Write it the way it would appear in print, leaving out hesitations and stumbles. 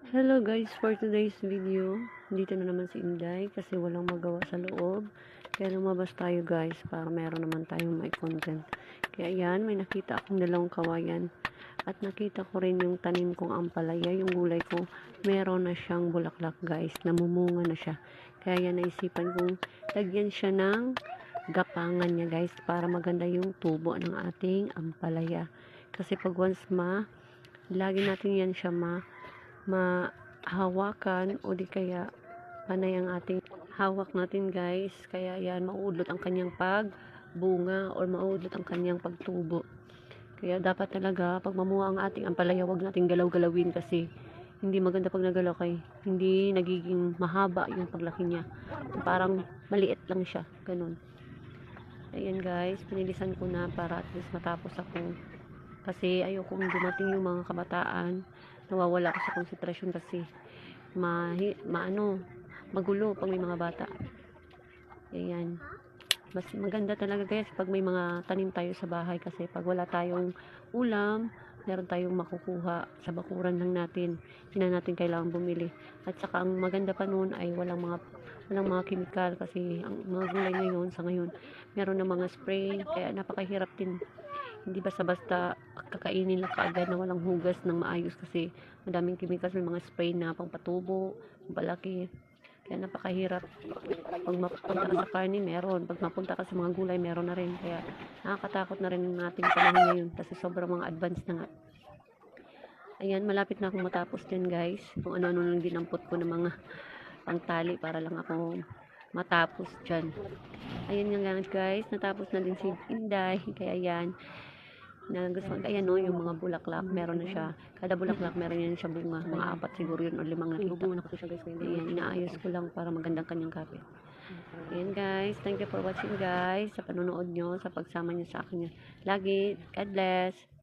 Hello guys, for today's video, dito na naman si Inday kasi walang magawa sa loob. Kaya lumabas tayo guys para meron naman tayong may content. Kaya yan, may nakita akong dalawang kawayan. At nakita ko rin yung tanim kong ampalaya, yung gulay ko, meron na siyang bulaklak guys, namumunga na siya. Kaya yan, naisipan kong lagyan siya ng gapangan niya guys para maganda yung tubo ng ating ampalaya. Kasi pag once lagi natin yan siya mahawakan o di kaya panay ang ating hawak natin guys, kaya yan mauudlot ang kanyang pagbunga or mauudlot ang kanyang pagtubo. Kaya dapat talaga pag mamuha ang ating ampalaya, wag nating galaw-galawin kasi hindi maganda pag nagalaw, kay hindi nagiging mahaba yung paglaki niya, parang maliit lang siya, ganun. Ayan guys, pinilisan ko na para at least matapos ako kasi ayokong dumating yung mga kabataan, nawawala ako sa konsentrasyon kasi magulo pag may mga bata. Ayan, mas maganda talaga guys pag may mga tanim tayo sa bahay kasi pag wala tayong ulam, meron tayong makukuha sa bakuran lang natin, hindi natin kailangan bumili. At saka ang maganda pa noon ay walang mga chemical kasi ang mga gulay ngayon sa ngayon meron na mga spray, kaya napakahirap din. Hindi basta-basta kakainin lang kaagad na walang hugas ng maayos kasi madaming chemicals, may mga spray na pangpatubo, palaki. Kaya napakahirap. Pag mapunta ka sa karne, meron. Pag mapunta ka sa mga gulay, meron na rin. Kaya nakakatakot na rin ang ating panahon ngayon kasi sobrang mga advanced na nga. Ayan, malapit na akong matapos din guys. Kung ano-ano lang dinampot ko ng mga pangtali para lang ako matapos dyan. Ayan nga guys, natapos na din si Inday. Kaya yan, na gusto ko, ayan no, yung mga bulaklak, meron na siya. Kada bulaklak, meron yan siya bunga. Mga 4 siguro yun o 5 nakita. Ayan, inaayos ko lang para magandang kanyang kapit. Ayan guys, thank you for watching guys, sa panonood nyo, sa pagsama nyo sa akin. Lagi, God bless.